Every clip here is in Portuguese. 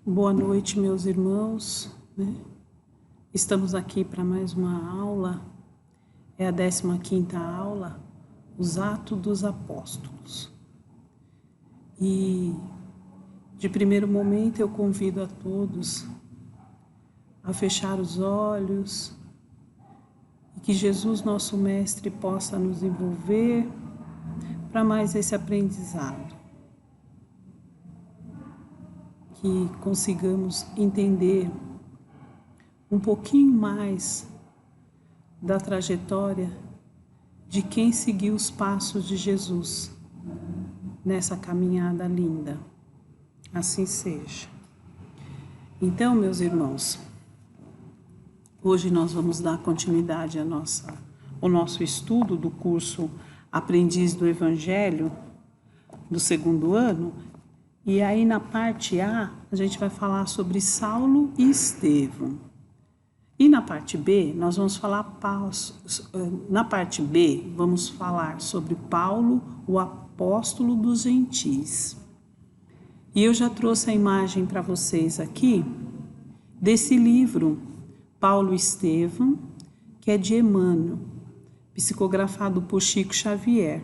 Boa noite, meus irmãos, né? Estamos aqui para mais uma aula, é a 15ª aula, os Atos dos Apóstolos. E, de primeiro momento, eu convido a todos a fechar os olhos e que Jesus, nosso Mestre, possa nos envolver para mais esse aprendizado. Que consigamos entender um pouquinho mais da trajetória de quem seguiu os passos de Jesus nessa caminhada linda. Assim seja. Então, meus irmãos, hoje nós vamos dar continuidade ao nosso estudo do curso Aprendiz do Evangelho do 2º ano. E aí na parte A, a gente vai falar sobre Saulo e Estevão. E na parte B, nós vamos falar sobre Paulo, o apóstolo dos gentis. E eu já trouxe a imagem para vocês aqui desse livro, Paulo e Estevão, que é de Emmanuel, psicografado por Chico Xavier.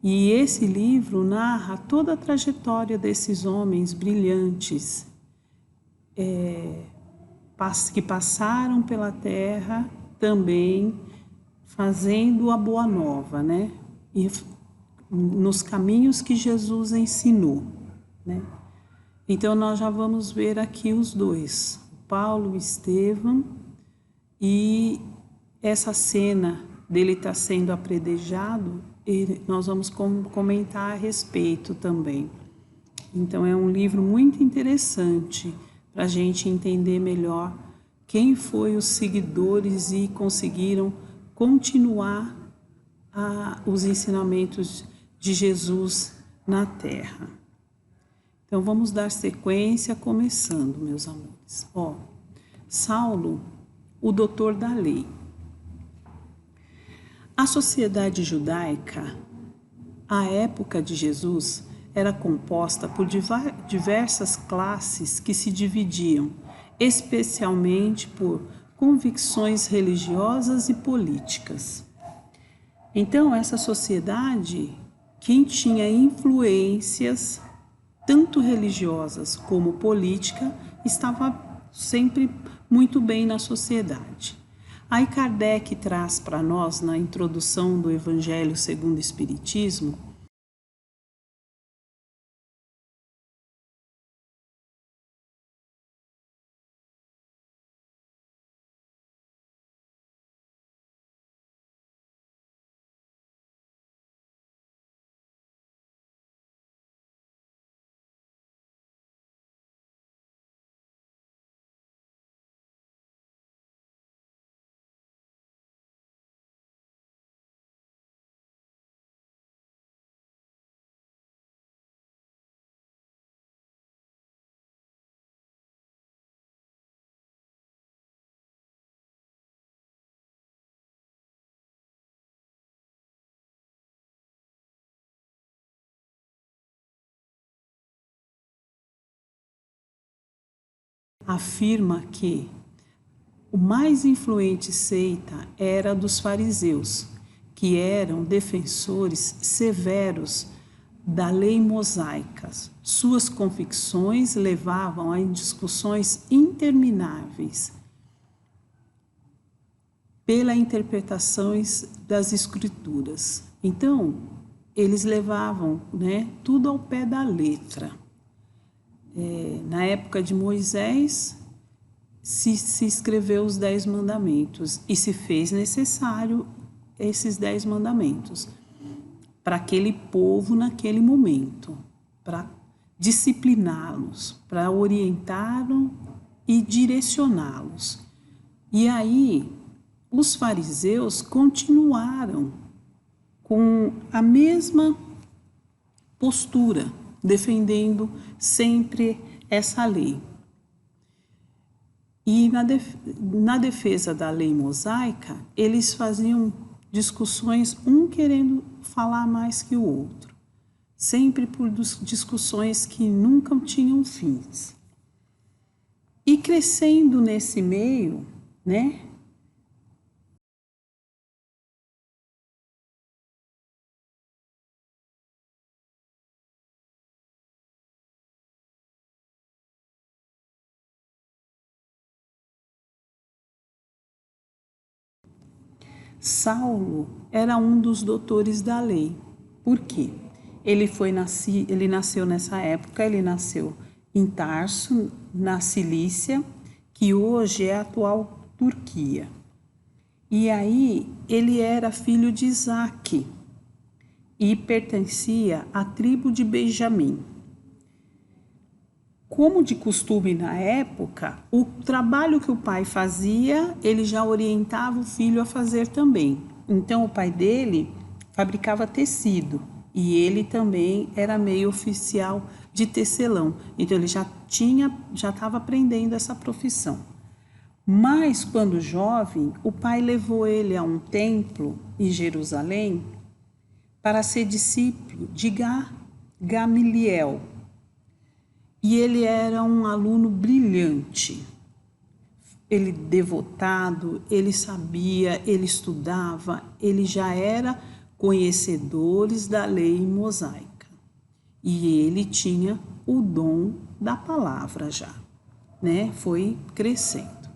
E esse livro narra toda a trajetória desses homens brilhantes que passaram pela terra também fazendo a boa nova, né? E nos caminhos que Jesus ensinou, né? Então nós já vamos ver aqui os dois, Paulo e Estevão, e essa cena dele estar sendo apredejado, nós vamos comentar a respeito também. Então é um livro muito interessante para a gente entender melhor quem foi os seguidores e conseguiram continuar os ensinamentos de Jesus na terra. Então vamos dar sequência começando, meus amores. Saulo, o doutor da lei. A sociedade judaica, à época de Jesus, era composta por diversas classes que se dividiam, especialmente por convicções religiosas e políticas. Então, essa sociedade, quem tinha influências, tanto religiosas como política, estava sempre muito bem na sociedade. Aí Kardec traz para nós, na introdução do Evangelho segundo o Espiritismo, afirma que o mais influente seita era a dos fariseus, que eram defensores severos da lei mosaica. Suas convicções levavam a discussões intermináveis pelas interpretações das escrituras. Então, eles levavam, tudo ao pé da letra. Na época de Moisés, se escreveu os 10 mandamentos e se fez necessário esses 10 mandamentos para aquele povo naquele momento, para discipliná-los, para orientá-los e direcioná-los. E aí, os fariseus continuaram com a mesma postura, defendendo sempre essa lei. E na defesa da lei mosaica, eles faziam discussões, um querendo falar mais que o outro, sempre por discussões que nunca tinham fins. E crescendo nesse meio, né? Saulo era um dos doutores da lei. Por quê? Ele nasceu nessa época, ele nasceu em Tarso, na Cilícia, que hoje é a atual Turquia. E aí ele era filho de Isaque e pertencia à tribo de Benjamim. Como de costume na época, o trabalho que o pai fazia, ele já orientava o filho a fazer também. Então, o pai dele fabricava tecido e ele também era meio oficial de tecelão. Então, ele já estava aprendendo essa profissão. Mas, quando jovem, o pai levou ele a um templo em Jerusalém para ser discípulo de Gamaliel. E ele era um aluno brilhante, ele devotado, ele sabia, ele estudava, ele já era conhecedores da lei mosaica. E ele tinha o dom da palavra já, né? Foi crescendo.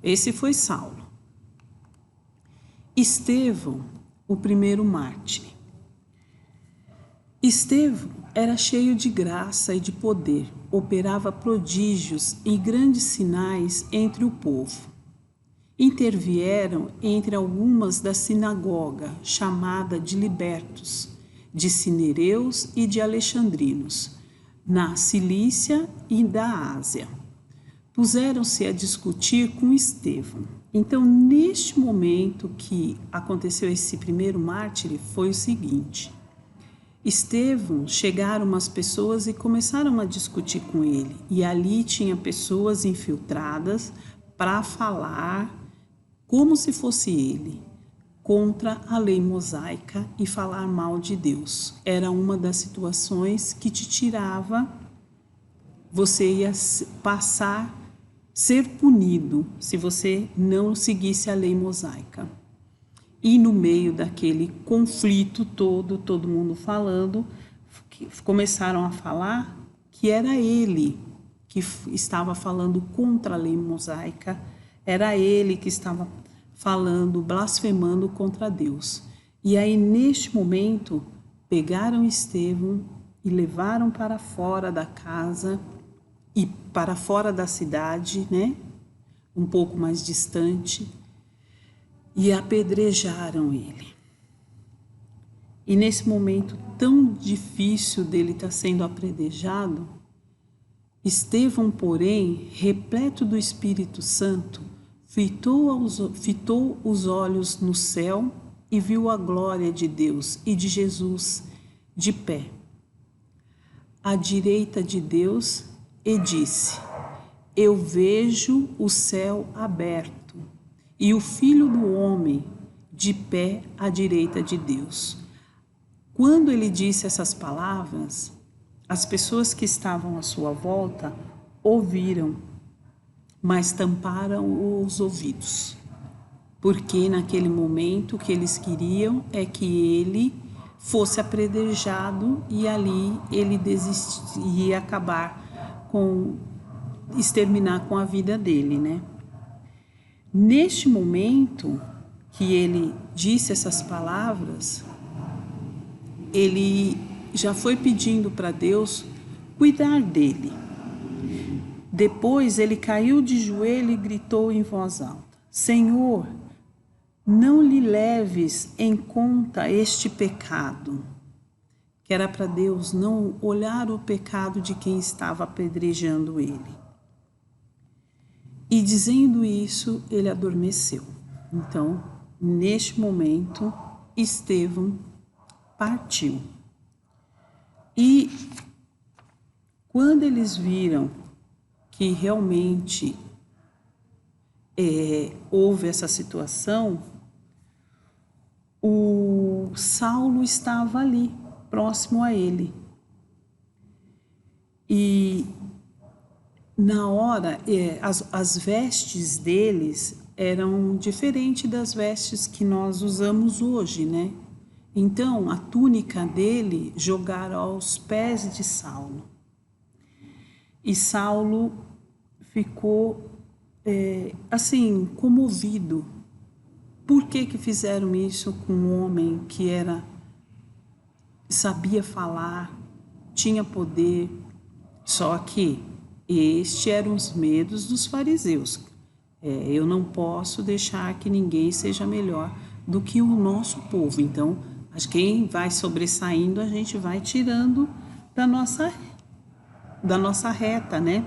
Esse foi Saulo. Estevão, o primeiro mártir. Estevão era cheio de graça e de poder, operava prodígios e grandes sinais entre o povo. Intervieram entre algumas da sinagoga, chamada de libertos, de sinereus e de alexandrinos, na Cilícia e da Ásia. Puseram-se a discutir com Estevão. Então, neste momento que aconteceu esse primeiro mártir, foi o seguinte: Estevão, chegaram umas pessoas e começaram a discutir com ele. E ali tinha pessoas infiltradas para falar como se fosse ele, contra a lei mosaica e falar mal de Deus. Era uma das situações que te tirava, você ia passar, ser punido se você não seguisse a lei mosaica. E no meio daquele conflito todo mundo falando, começaram a falar que era ele que estava falando contra a lei mosaica, era ele que estava falando, blasfemando contra Deus. E aí, neste momento, pegaram Estevão e levaram para fora da casa e para fora da cidade, né? Um pouco mais distante, e apedrejaram ele. E nesse momento tão difícil dele estar sendo apedrejado, Estevão, porém, repleto do Espírito Santo, fitou os olhos no céu e viu a glória de Deus e de Jesus de pé, à direita de Deus, e disse: Eu vejo o céu aberto e o Filho do Homem de pé à direita de Deus. Quando ele disse essas palavras, as pessoas que estavam à sua volta ouviram, mas tamparam os ouvidos, porque naquele momento o que eles queriam é que ele fosse apedrejado e ali ele ia acabar exterminar com a vida dele, né? Neste momento que ele disse essas palavras, ele já foi pedindo para Deus cuidar dele. Depois ele caiu de joelho e gritou em voz alta: Senhor, não lhe leves em conta este pecado. Que era para Deus não olhar o pecado de quem estava apedrejando ele. E dizendo isso, ele adormeceu. Então, neste momento, Estevão partiu. E quando eles viram que realmente houve essa situação, o Saulo estava ali, próximo a ele. E na hora, as vestes deles eram diferentes das vestes que nós usamos hoje, né? Então, a túnica dele jogaram aos pés de Saulo. E Saulo ficou, assim, comovido. Por que fizeram isso com um homem que sabia falar, tinha poder? Só que estes eram os medos dos fariseus. Eu não posso deixar que ninguém seja melhor do que o nosso povo. Então, quem vai sobressaindo, a gente vai tirando da nossa reta, né?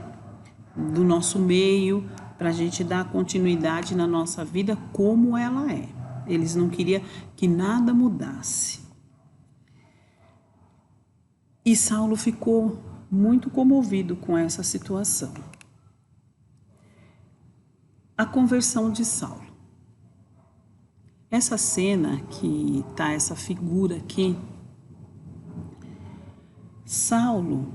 Do nosso meio, para a gente dar continuidade na nossa vida como ela é. Eles não queriam que nada mudasse. E Saulo ficou muito comovido com essa situação. A conversão de Saulo. Essa cena que está essa figura aqui, Saulo,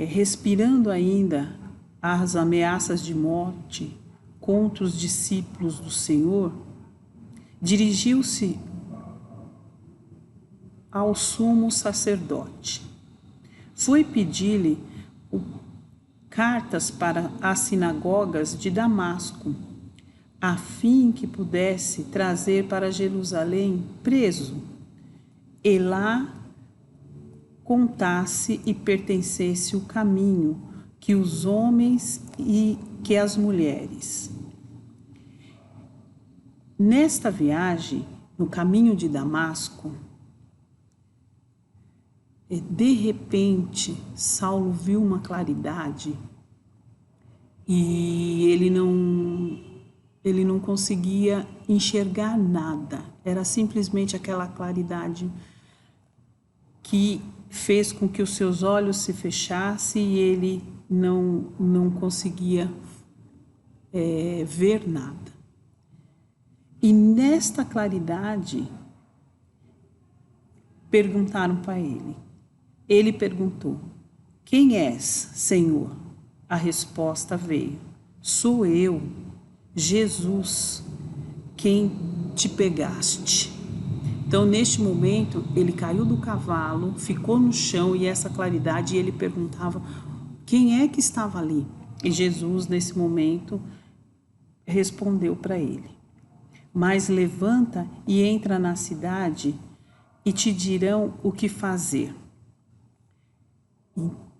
respirando ainda as ameaças de morte contra os discípulos do Senhor, dirigiu-se ao sumo sacerdote. Foi pedir-lhe cartas para as sinagogas de Damasco, a fim que pudesse trazer para Jerusalém preso, e lá contasse e pertencesse o caminho que os homens e que as mulheres. Nesta viagem, no caminho de Damasco, de repente, Saulo viu uma claridade e ele não conseguia enxergar nada. Era simplesmente aquela claridade que fez com que os seus olhos se fechassem e ele não conseguia ver nada. E nesta claridade, perguntaram para ele. Ele perguntou: quem és, Senhor? A resposta veio: sou eu, Jesus, quem te pegaste. Então, neste momento, ele caiu do cavalo, ficou no chão e essa claridade, e ele perguntava quem é que estava ali. E Jesus, nesse momento, respondeu para ele: mas levanta e entra na cidade e te dirão o que fazer.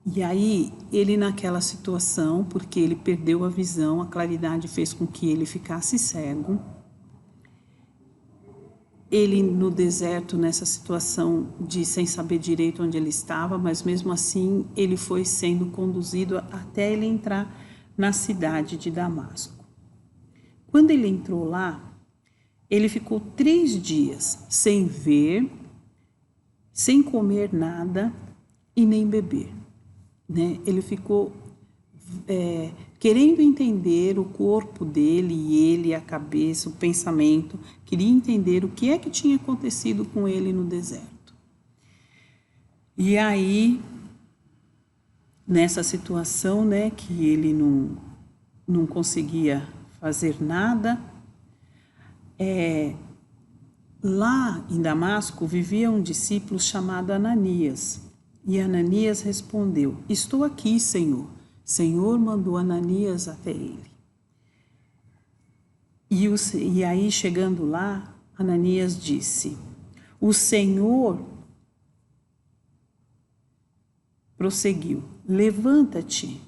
E aí, ele naquela situação, porque ele perdeu a visão, a claridade fez com que ele ficasse cego. Ele no deserto, nessa situação de sem saber direito onde ele estava, mas mesmo assim ele foi sendo conduzido até ele entrar na cidade de Damasco. Quando ele entrou lá, ele ficou 3 dias sem ver, sem comer nada e nem beber, né? Ele ficou querendo entender o corpo dele e ele, a cabeça, o pensamento, queria entender o que é que tinha acontecido com ele no deserto. E aí, nessa situação, né, que ele não conseguia fazer nada, lá em Damasco vivia um discípulo chamado Ananias. E Ananias respondeu: estou aqui, Senhor. Senhor mandou Ananias até ele. E aí, chegando lá, Ananias disse: o Senhor prosseguiu: levanta-te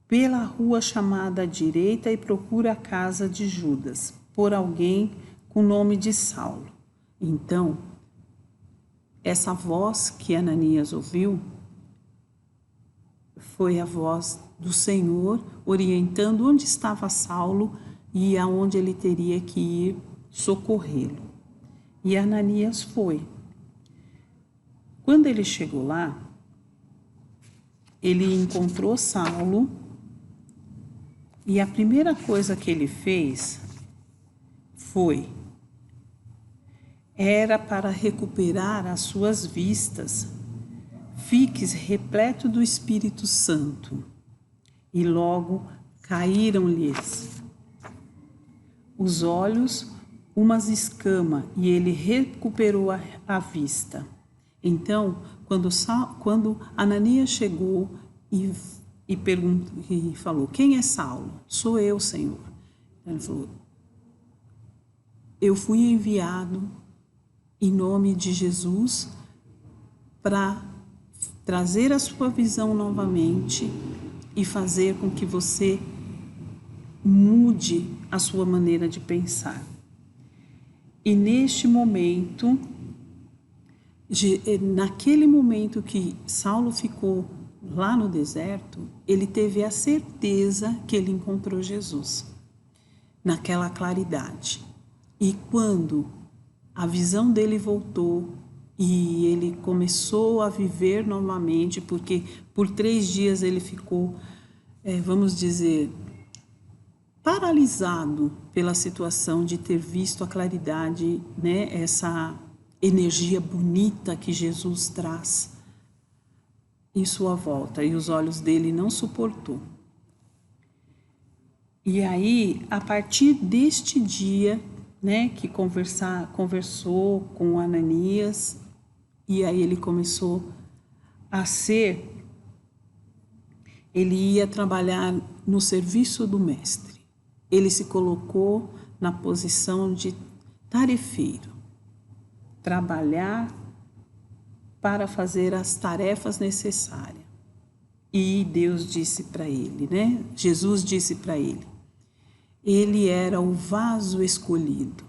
pela rua chamada à direita e procura a casa de Judas, por alguém com o nome de Saulo. Então, essa voz que Ananias ouviu foi a voz do Senhor orientando onde estava Saulo e aonde ele teria que ir socorrê-lo. E Ananias foi. Quando ele chegou lá, ele encontrou Saulo e a primeira coisa que ele fez era para recuperar as suas vistas, fiques repleto do Espírito Santo. E logo caíram-lhes os olhos, umas escamas, e ele recuperou a vista. Então, quando Ananias chegou e falou: quem é Saulo? Sou eu, Senhor. Ele falou: eu fui enviado em nome de Jesus para trazer a sua visão novamente e fazer com que você mude a sua maneira de pensar. E neste momento, naquele momento que Saulo ficou lá no deserto, ele teve a certeza que ele encontrou Jesus, naquela claridade. E quando a visão dele voltou e ele começou a viver novamente, porque por 3 dias ele ficou, vamos dizer, paralisado pela situação de ter visto a claridade, né, essa energia bonita que Jesus traz em sua volta, e os olhos dele não suportou. E aí, a partir deste dia, né, que conversou com Ananias, e aí ele começou a ele ia trabalhar no serviço do mestre. Ele se colocou na posição de tarefeiro, trabalhar para fazer as tarefas necessárias. E Deus disse para ele, né? Jesus disse para ele, ele era o vaso escolhido.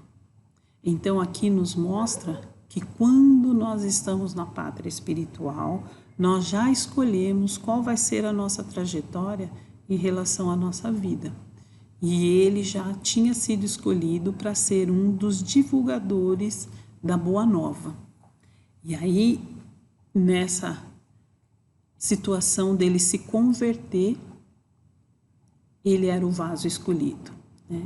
Então aqui nos mostra que quando nós estamos na pátria espiritual, nós já escolhemos qual vai ser a nossa trajetória em relação à nossa vida. E ele já tinha sido escolhido para ser um dos divulgadores da Boa Nova. E aí, nessa situação dele se converter, ele era o vaso escolhido, né?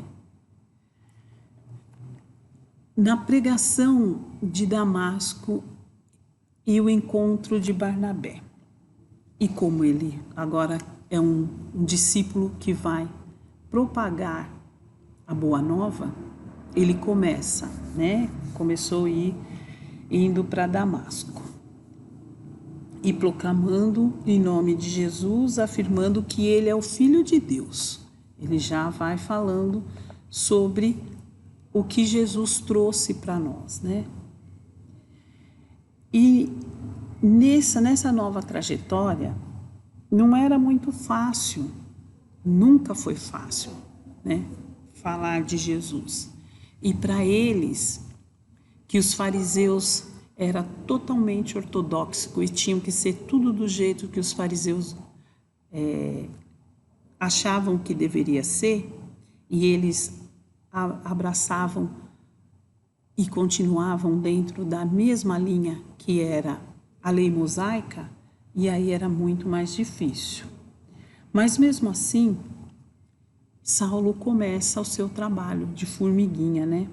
Na pregação de Damasco e o encontro de Barnabé. E como ele agora é um discípulo que vai propagar a Boa Nova, ele começa, né? Começou indo para Damasco e proclamando em nome de Jesus, afirmando que ele é o Filho de Deus. Ele já vai falando sobre o que Jesus trouxe para nós, né? E nessa nova trajetória, não era muito fácil, nunca foi fácil, né? Falar de Jesus. E para eles, que os fariseus era totalmente ortodoxo e tinham que ser tudo do jeito que os fariseus achavam que deveria ser, e eles abraçavam e continuavam dentro da mesma linha que era a lei mosaica, e aí era muito mais difícil. Mas mesmo assim, Saulo começa o seu trabalho de formiguinha, né?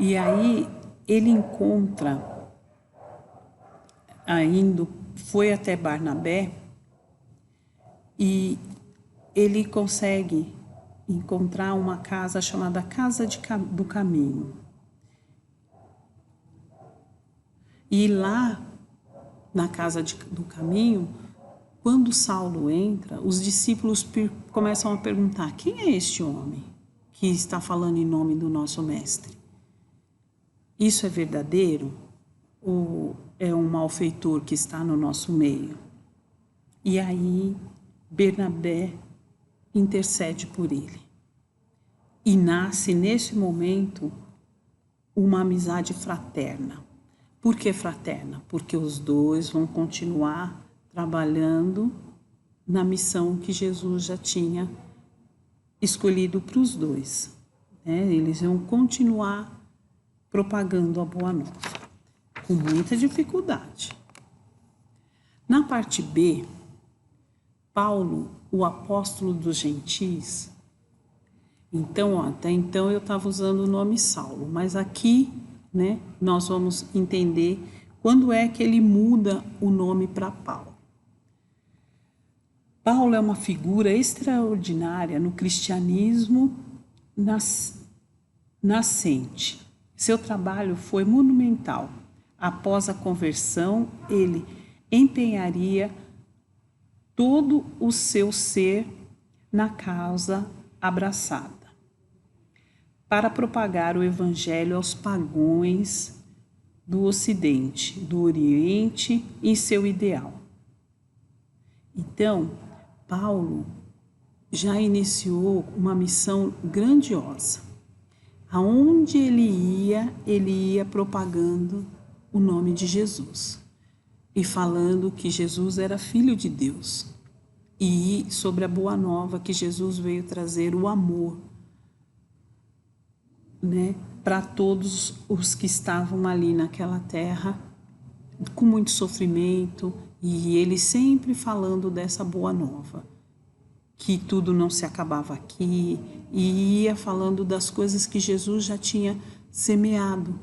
E aí ele encontra, foi até Barnabé, e ele consegue encontrar uma casa chamada Casa do Caminho. E lá, na Casa do Caminho, quando Saulo entra, os discípulos começam a perguntar: quem é este homem que está falando em nome do nosso mestre? Isso é verdadeiro? Ou é um malfeitor que está no nosso meio? E aí, Barnabé intercede por ele. E nasce, nesse momento, uma amizade fraterna. Por que fraterna? Porque os dois vão continuar trabalhando na missão que Jesus já tinha escolhido para os dois, né? Eles vão continuar propagando a Boa Nova, com muita dificuldade. Na parte B, Paulo, o apóstolo dos gentis, até então eu estava usando o nome Saulo, mas aqui, né, nós vamos entender quando é que ele muda o nome para Paulo? Paulo é uma figura extraordinária no cristianismo nascente. Seu trabalho foi monumental. Após a conversão, ele empenharia todo o seu ser na causa abraçada, para propagar o evangelho aos pagãos do Ocidente, do Oriente e seu ideal. Então, Paulo já iniciou uma missão grandiosa. Aonde ele ia propagando o nome de Jesus e falando que Jesus era filho de Deus e sobre a boa nova que Jesus veio trazer o amor, né, para todos os que estavam ali naquela terra com muito sofrimento, e ele sempre falando dessa boa nova, que tudo não se acabava aqui, e ia falando das coisas que Jesus já tinha semeado,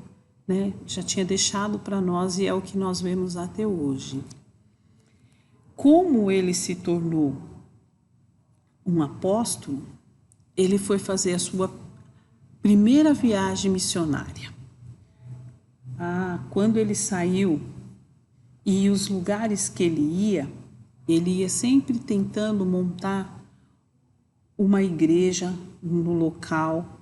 né? Já tinha deixado para nós, e é o que nós vemos até hoje. Como ele se tornou um apóstolo, ele foi fazer a sua primeira viagem missionária. Quando ele saiu, e os lugares que ele ia sempre tentando montar uma igreja no local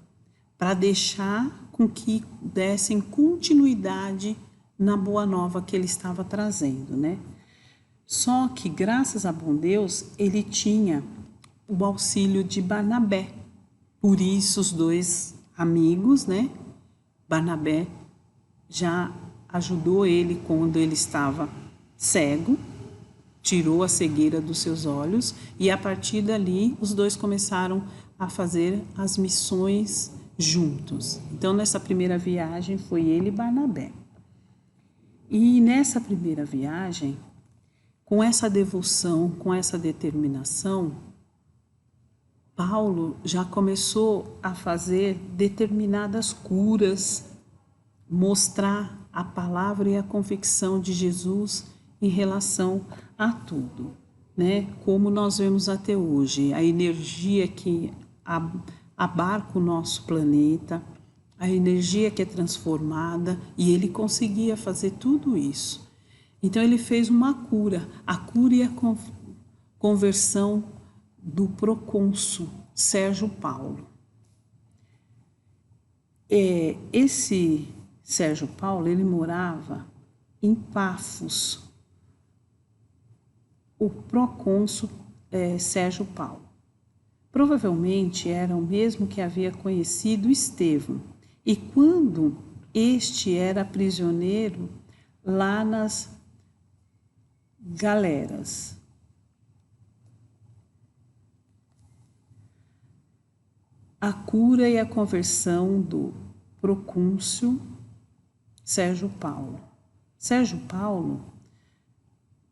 para deixar com que dessem continuidade na boa nova que ele estava trazendo, né? Só que, graças a bom Deus, ele tinha o auxílio de Barnabé. Por isso, os dois amigos, né? Barnabé já ajudou ele quando ele estava cego, tirou a cegueira dos seus olhos, e a partir dali os dois começaram a fazer as missões juntos. Então, nessa primeira viagem foi ele e Barnabé. E nessa primeira viagem, com essa devoção, com essa determinação, Paulo já começou a fazer determinadas curas, mostrar a palavra e a convicção de Jesus em relação a tudo, né? Como nós vemos até hoje, a energia que abarca o nosso planeta, a energia que é transformada, e ele conseguia fazer tudo isso. Então ele fez uma cura, a cura e a conversão do procônsul Sérgio Paulo. Esse Sérgio Paulo, ele morava em Pafos, o procônsul Sérgio Paulo. Provavelmente era o mesmo que havia conhecido Estevão, e quando este era prisioneiro lá nas galeras. A cura e a conversão do procônsul Sérgio Paulo. Sérgio Paulo,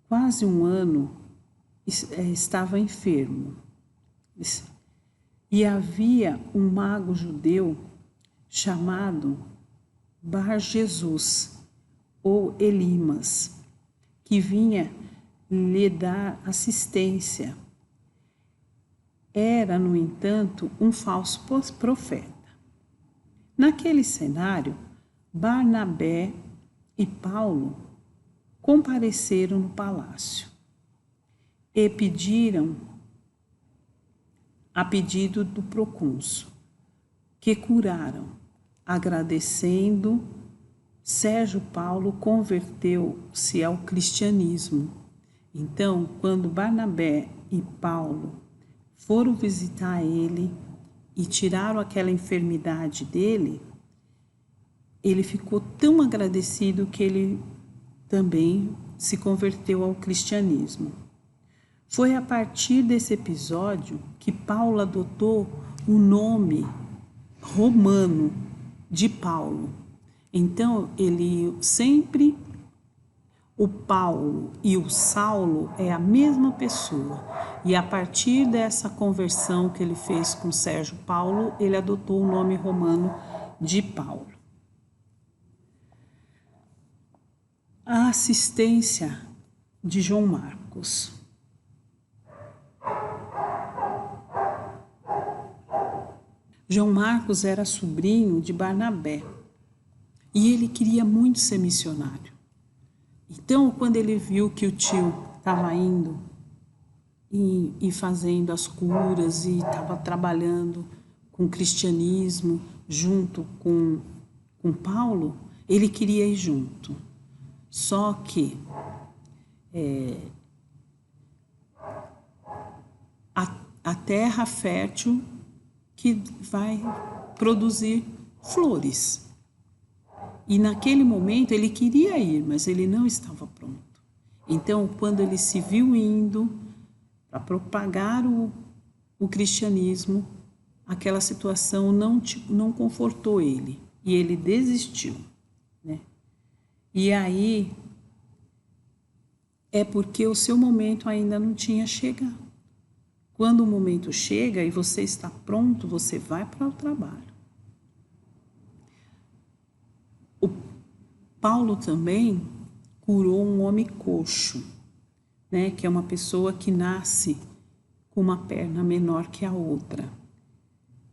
quase um ano, estava enfermo. E havia um mago judeu chamado Bar Jesus, ou Elimas, que vinha lhe dar assistência. Era, no entanto, um falso profeta. Naquele cenário, Barnabé e Paulo compareceram no palácio e pediram, a pedido do procônsul, que curaram. Agradecendo, Sérgio Paulo converteu-se ao cristianismo. Então, quando Barnabé e Paulo foram visitar ele e tiraram aquela enfermidade dele, ele ficou tão agradecido que ele também se converteu ao cristianismo. Foi a partir desse episódio que Paulo adotou o nome romano de Paulo. Então, ele sempre, o Paulo e o Saulo é a mesma pessoa. E a partir dessa conversão que ele fez com Sérgio Paulo, ele adotou o nome romano de Paulo. a assistência de João Marcos. João Marcos era sobrinho de Barnabé e ele queria muito ser missionário. Então, quando ele viu que o tio estava indo e fazendo as curas e estava trabalhando com o cristianismo junto com Paulo, ele queria ir junto. Só que a terra fértil que vai produzir flores. E naquele momento ele queria ir, mas ele não estava pronto. Então, quando ele se viu indo para propagar o cristianismo, aquela situação não confortou ele e ele desistiu, né? E aí é porque o seu momento ainda não tinha chegado. Quando o momento chega e você está pronto, você vai para o trabalho. O Paulo também curou um homem coxo, né, que é uma pessoa que nasce com uma perna menor que a outra.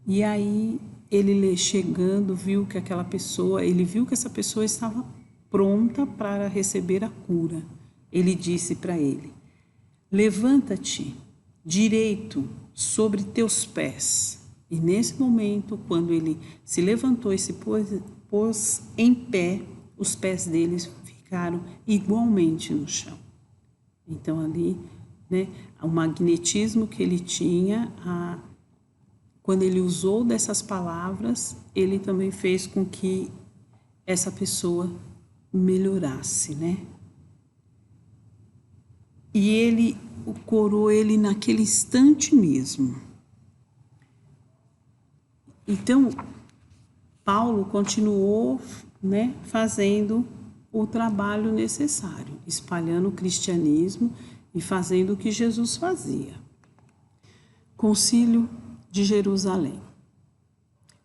E aí ele chegando viu que essa pessoa estava pronta para receber a cura. Ele disse para ele: levanta-te direito sobre teus pés. E nesse momento, quando ele se levantou e se pôs em pé, os pés deles ficaram igualmente no chão. Então ali, né, o magnetismo que ele tinha, quando ele usou dessas palavras, ele também fez com que essa pessoa melhorasse, né? E ele curou ele naquele instante mesmo. Então, Paulo continuou, né, fazendo o trabalho necessário, espalhando o cristianismo e fazendo o que Jesus fazia. Concílio de Jerusalém.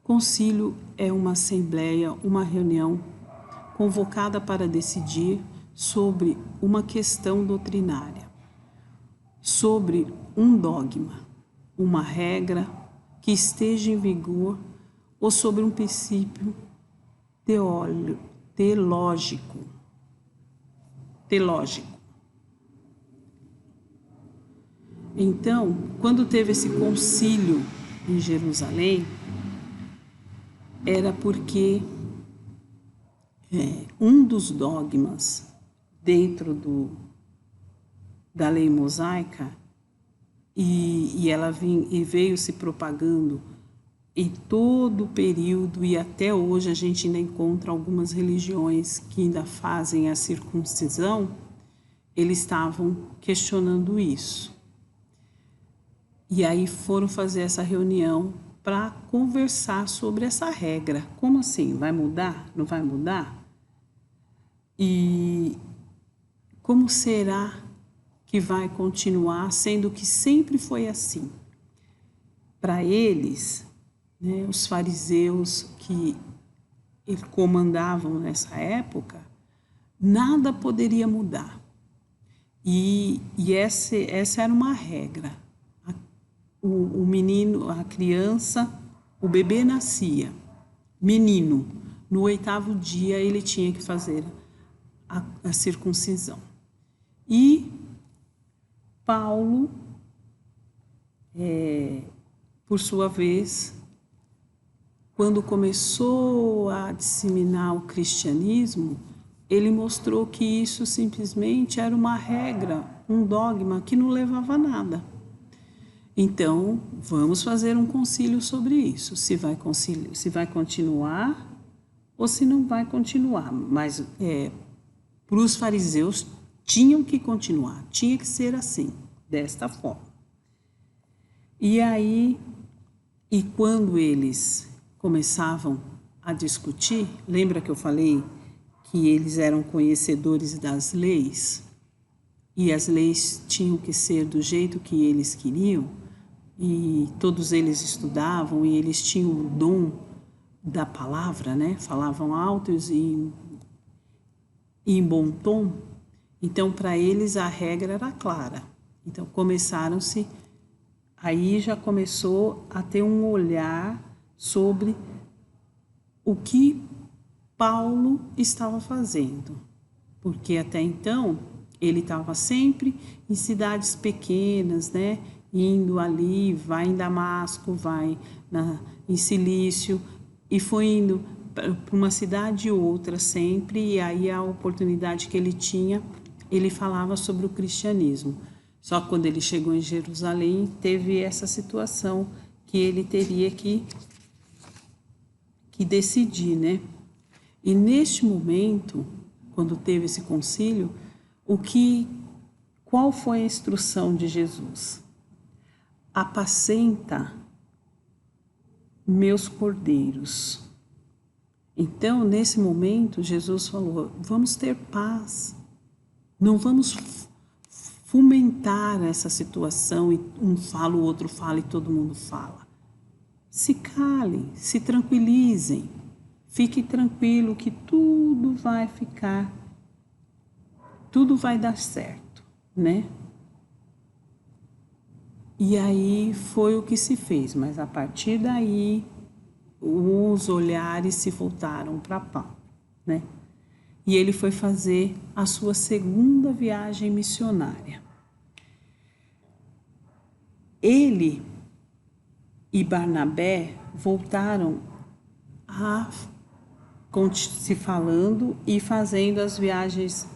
Concílio é uma assembleia, uma reunião convocada para decidir sobre uma questão doutrinária, sobre um dogma, uma regra que esteja em vigor ou sobre um princípio teológico. Então, quando teve esse concílio em Jerusalém, era porque um dos dogmas dentro da lei mosaica e ela veio se propagando em todo o período, e até hoje a gente ainda encontra algumas religiões que ainda fazem a circuncisão. Eles estavam questionando isso. E aí foram fazer essa reunião para conversar sobre essa regra. Como assim? Vai mudar? Não vai mudar? E como será que vai continuar, sendo que sempre foi assim? Para eles, né, os fariseus que comandavam nessa época, nada poderia mudar. E essa era uma regra. O menino, a criança, o bebê nascia, menino. No 8º dia ele tinha que fazer a circuncisão. E Paulo, por sua vez, quando começou a disseminar o cristianismo, ele mostrou que isso simplesmente era uma regra, um dogma que não levava a nada. Então, vamos fazer um concílio sobre isso, se vai continuar ou se não vai continuar. Mas para os fariseus tinham que continuar, tinha que ser assim, desta forma. E aí, quando eles começavam a discutir, lembra que eu falei que eles eram conhecedores das leis? E as leis tinham que ser do jeito que eles queriam, e todos eles estudavam e eles tinham o dom da palavra, né? Falavam altos em bom tom, então para eles a regra era clara. Então aí já começou a ter um olhar sobre o que Paulo estava fazendo, porque até então ele estava sempre em cidades pequenas, né? Indo ali, vai em Damasco, vai em Cilício, e foi indo para uma cidade e outra sempre, e aí a oportunidade que ele tinha, ele falava sobre o cristianismo. Só que quando ele chegou em Jerusalém, teve essa situação que ele teria que decidir, né? E neste momento, quando teve esse concílio, qual foi a instrução de Jesus? Apacenta meus cordeiros. Então, nesse momento, Jesus falou, vamos ter paz. Não vamos fomentar essa situação e um fala, o outro fala e todo mundo fala. Se calem, se tranquilizem. Fique tranquilo que tudo vai dar certo, né? E aí foi o que se fez, mas a partir daí os olhares se voltaram para Paulo, né? E ele foi fazer a sua segunda viagem missionária. Ele e Barnabé voltaram a se falando e fazendo as viagens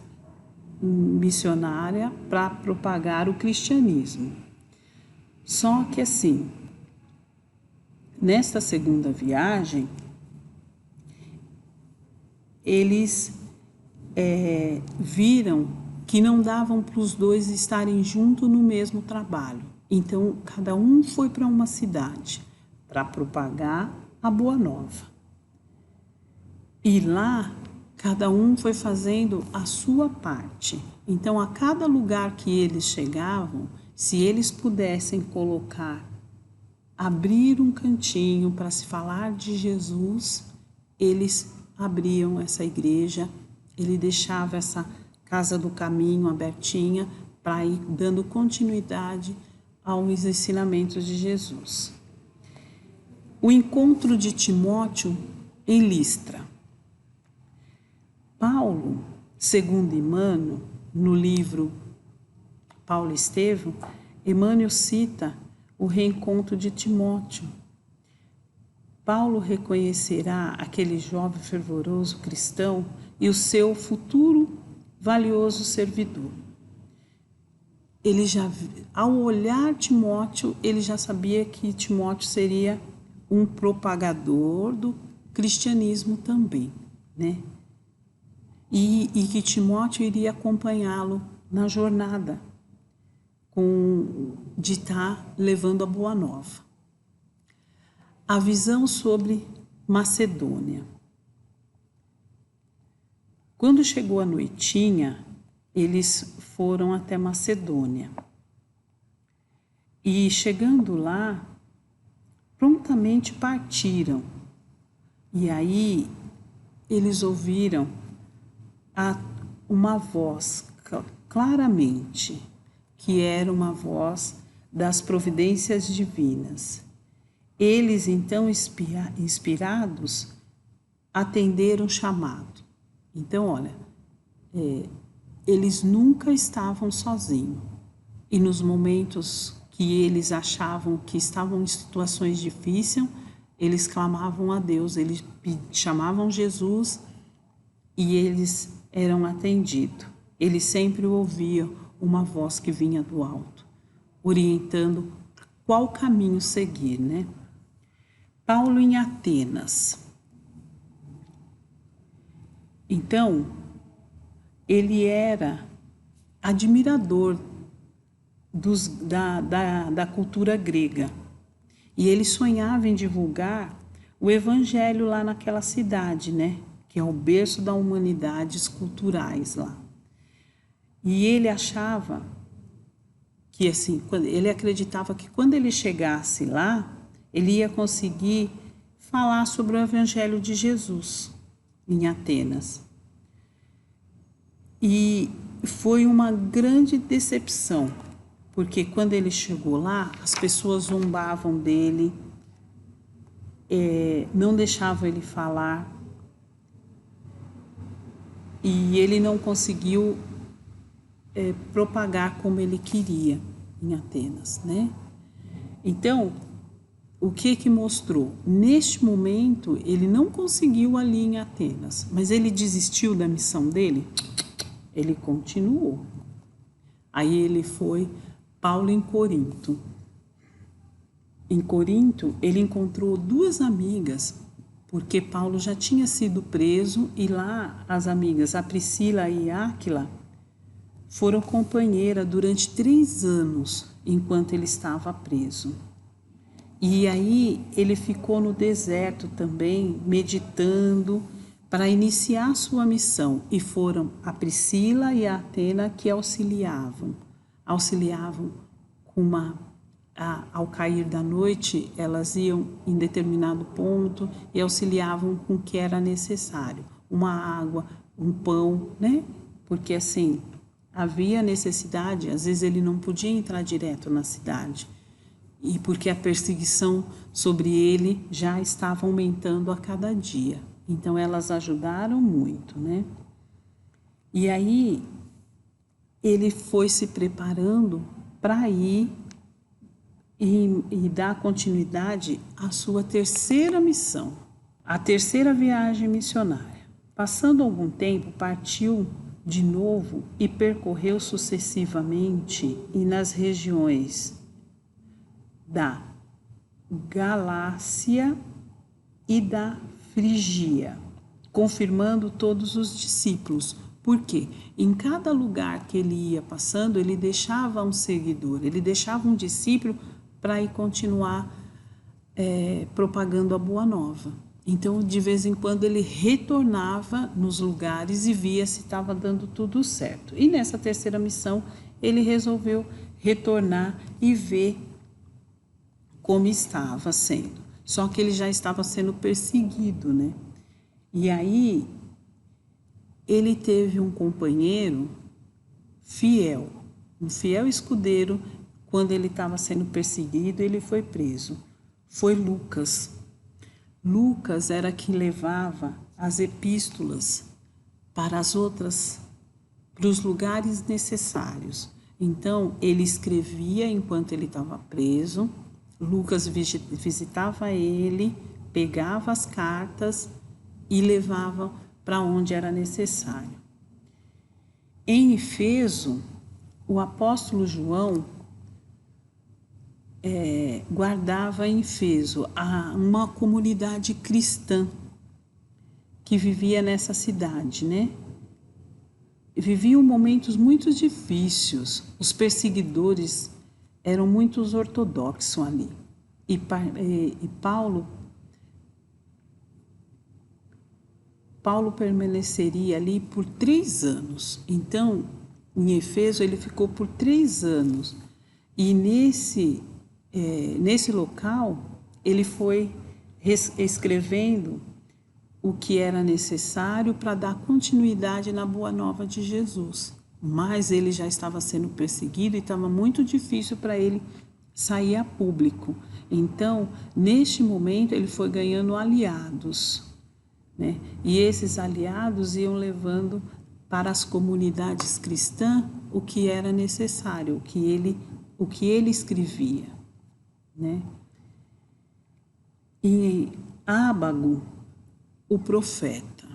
missionárias para propagar o cristianismo. Só que assim, nesta segunda viagem, eles viram que não davam para os dois estarem juntos no mesmo trabalho. Então, cada um foi para uma cidade para propagar a boa nova. E lá, cada um foi fazendo a sua parte. Então, a cada lugar que eles chegavam, se eles pudessem abrir um cantinho para se falar de Jesus, eles abriam essa igreja, ele deixava essa casa do caminho abertinha para ir dando continuidade aos ensinamentos de Jesus. O encontro de Timóteo em Listra. Paulo, segundo Emmanuel, no livro Paulo Estevão, Emmanuel cita o reencontro de Timóteo. Paulo reconhecerá aquele jovem fervoroso cristão e o seu futuro valioso servidor. Ao olhar Timóteo, ele já sabia que Timóteo seria um propagador do cristianismo também, né? E que Timóteo iria acompanhá-lo na jornada de estar levando a boa nova. A visão sobre Macedônia. Quando chegou a noitinha, eles foram até Macedônia. E chegando lá, prontamente partiram. E aí eles ouviram uma voz claramente, que era uma voz das providências divinas. Eles, então, inspirados, atenderam o chamado. Então, olha, eles nunca estavam sozinhos. E nos momentos que eles achavam que estavam em situações difíceis, eles clamavam a Deus, eles chamavam Jesus e eles eram atendidos. Eles sempre ouviam uma voz que vinha do alto, orientando qual caminho seguir, né? Paulo em Atenas. Então, ele era admirador da cultura grega. E ele sonhava em divulgar o evangelho lá naquela cidade, né? Que é o berço das humanidades culturais lá. E ele achava que, assim, ele acreditava que quando ele chegasse lá, ele ia conseguir falar sobre o evangelho de Jesus em Atenas. E foi uma grande decepção, porque quando ele chegou lá, as pessoas zombavam dele, não deixavam ele falar, e ele não conseguiu propagar como ele queria em Atenas, né? Então, o que mostrou? Neste momento, ele não conseguiu ali em Atenas, mas ele desistiu da missão dele? Ele continuou. Aí ele foi Paulo em Corinto. Em Corinto, ele encontrou duas amigas, porque Paulo já tinha sido preso e lá as amigas, a Priscila e Áquila, foram companheiras durante 3 anos enquanto ele estava preso. E aí ele ficou no deserto também, meditando para iniciar sua missão. E foram a Priscila e a Atena que auxiliavam com ao cair da noite, elas iam em determinado ponto e auxiliavam com o que era necessário. Uma água, um pão, né? Porque assim, havia necessidade, às vezes ele não podia entrar direto na cidade. E porque a perseguição sobre ele já estava aumentando a cada dia. Então elas ajudaram muito, né? E aí ele foi se preparando para ir e dar continuidade à sua terceira missão, a terceira viagem missionária. Passando algum tempo, partiu de novo e percorreu sucessivamente e nas regiões da Galácia e da Frigia, confirmando todos os discípulos. Porque em cada lugar que ele ia passando, ele deixava um seguidor, ele deixava um discípulo para ir continuar propagando a boa nova. Então, de vez em quando, ele retornava nos lugares e via se estava dando tudo certo. E nessa terceira missão, ele resolveu retornar e ver como estava sendo. Só que ele já estava sendo perseguido, né? E aí, ele teve um companheiro fiel, um fiel escudeiro. Quando ele estava sendo perseguido, ele foi preso. Foi Lucas. Lucas era quem levava as epístolas para os lugares necessários. Então, ele escrevia enquanto ele estava preso. Lucas visitava ele, pegava as cartas e levava para onde era necessário. Em Efeso, o apóstolo João guardava em Efeso uma comunidade cristã que vivia nessa cidade, né? Viviam momentos muito difíceis. Os perseguidores eram muito ortodoxos ali. E Paulo permaneceria ali por 3 anos. Então, em Efeso, ele ficou por 3 anos. E nesse local, ele foi escrevendo o que era necessário para dar continuidade na boa nova de Jesus. Mas ele já estava sendo perseguido e estava muito difícil para ele sair a público. Então, neste momento, ele foi ganhando aliados, né? E esses aliados iam levando para as comunidades cristãs o que era necessário, o que ele escrevia, né? E Ábago, o profeta,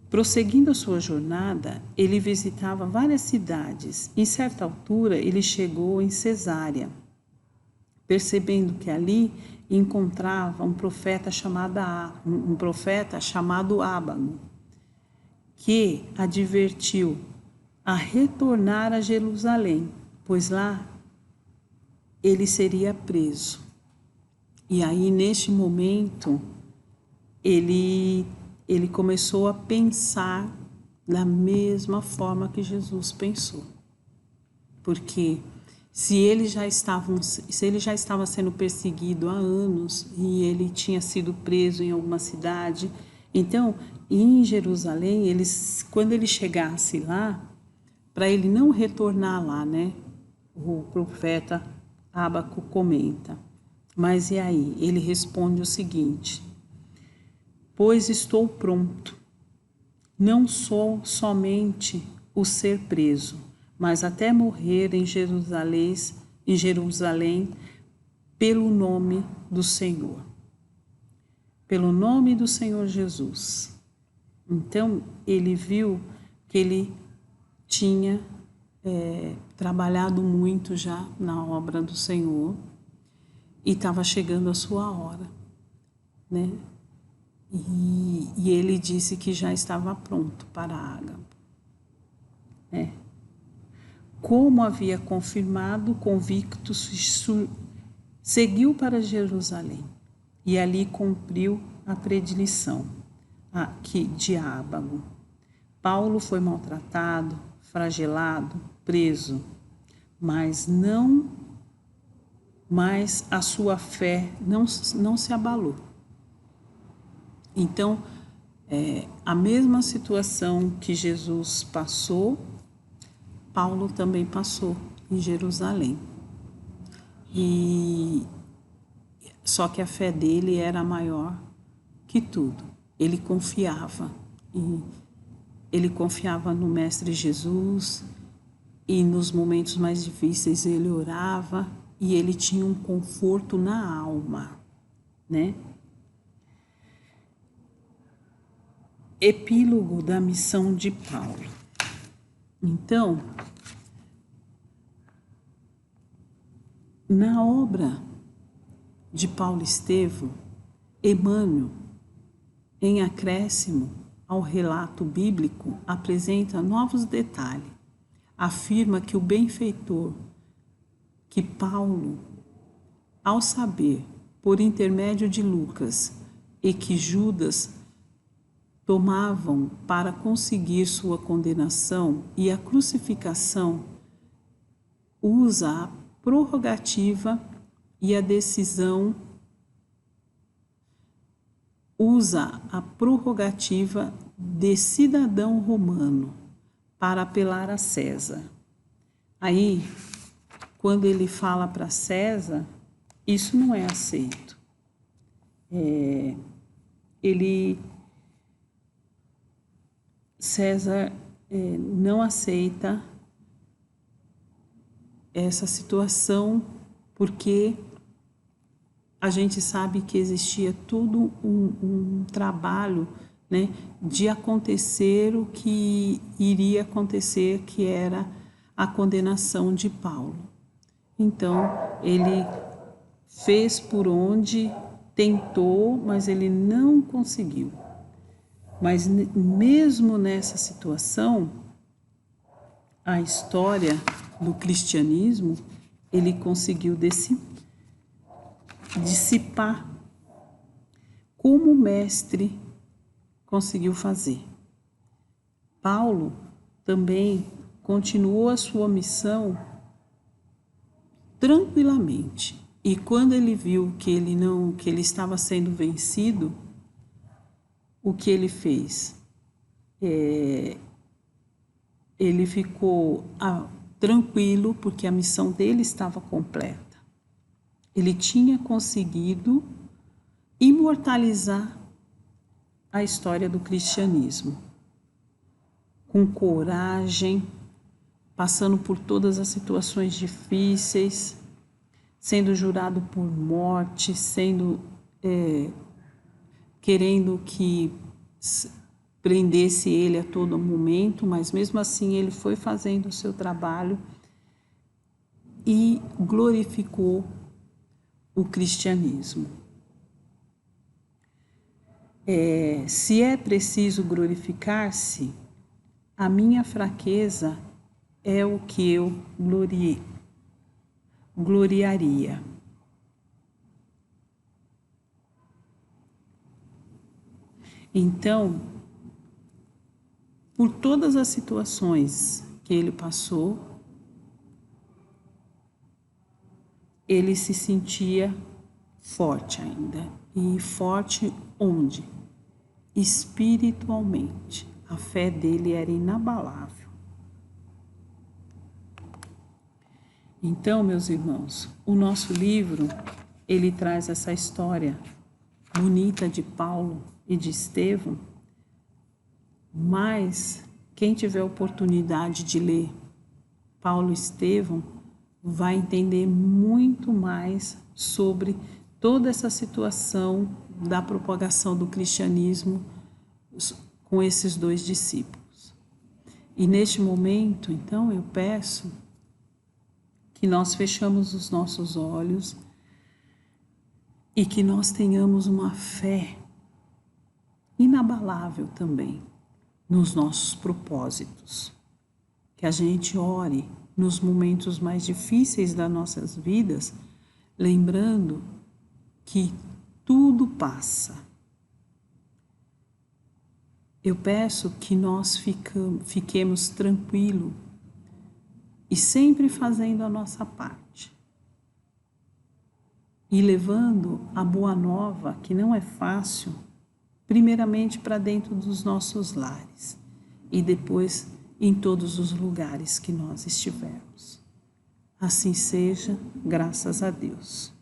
prosseguindo a sua jornada, ele visitava várias cidades. Em certa altura, ele chegou em Cesárea, percebendo que ali encontrava um profeta chamado Ábago, que advertiu a retornar a Jerusalém, pois lá ele seria preso. E aí, neste momento, ele começou a pensar da mesma forma que Jesus pensou. Porque se ele já estava sendo perseguido há anos e ele tinha sido preso em alguma cidade, Então, em Jerusalém, quando ele chegasse lá, para ele não retornar lá, né? O profeta Ábaco comenta. Mas e aí? Ele responde o seguinte: pois estou pronto, não sou somente o ser preso, mas até morrer em Jerusalém pelo nome do Senhor. Pelo nome do Senhor Jesus. Então, ele viu que ele tinha trabalhado muito já na obra do Senhor e estava chegando a sua hora, né? E ele disse que já estava pronto para Ágabo. Como havia confirmado, convicto, seguiu para Jerusalém e ali cumpriu a predileção de Ábago. Paulo foi maltratado, flagelado, preso, mas a sua fé não se abalou. Então, a mesma situação que Jesus passou, Paulo também passou em Jerusalém. Só que a fé dele era maior que tudo. Ele confiava no Mestre Jesus, e nos momentos mais difíceis ele orava e ele tinha um conforto na alma, né? Epílogo da missão de Paulo. Então, na obra de Paulo Estevão, Emmanuel, em acréscimo ao relato bíblico, apresenta novos detalhes. Afirma que o benfeitor, que Paulo, ao saber, por intermédio de Lucas, e que Judas tomavam para conseguir sua condenação e a crucificação, usa a prerrogativa e a decisão, usa a prerrogativa de cidadão romano para apelar a César. Aí, quando ele fala para César, isso não é aceito. César não aceita essa situação porque a gente sabe que existia todo um trabalho, né, de acontecer o que iria acontecer, que era a condenação de Paulo. Então, ele fez por onde tentou, mas ele não conseguiu. Mas mesmo nessa situação, a história do cristianismo, ele conseguiu dissipar, como o mestre conseguiu fazer. Paulo também continuou a sua missão tranquilamente. E quando ele viu que ele estava sendo vencido, o que ele fez? Ele ficou tranquilo, porque a missão dele estava completa. Ele tinha conseguido imortalizar a história do cristianismo, com coragem, passando por todas as situações difíceis, sendo jurado por morte, querendo que prendesse ele a todo momento, mas mesmo assim ele foi fazendo o seu trabalho e glorificou o cristianismo. Se é preciso glorificar-se, a minha fraqueza é o que eu gloriaria. Então, por todas as situações que ele passou, ele se sentia forte ainda. E forte onde? espiritualmente. A fé dele era inabalável. Então, meus irmãos, o nosso livro, ele traz essa história bonita de Paulo e de Estevão, mas quem tiver oportunidade de ler Paulo e Estevão vai entender muito mais sobre toda essa situação da propagação do cristianismo com esses dois discípulos. E neste momento, então, eu peço que nós fechamos os nossos olhos e que nós tenhamos uma fé inabalável também nos nossos propósitos. Que a gente ore nos momentos mais difíceis das nossas vidas, lembrando que tudo passa. Eu peço que nós fiquemos tranquilos e sempre fazendo a nossa parte. E levando a boa nova, que não é fácil, primeiramente para dentro dos nossos lares e depois em todos os lugares que nós estivermos. Assim seja, graças a Deus.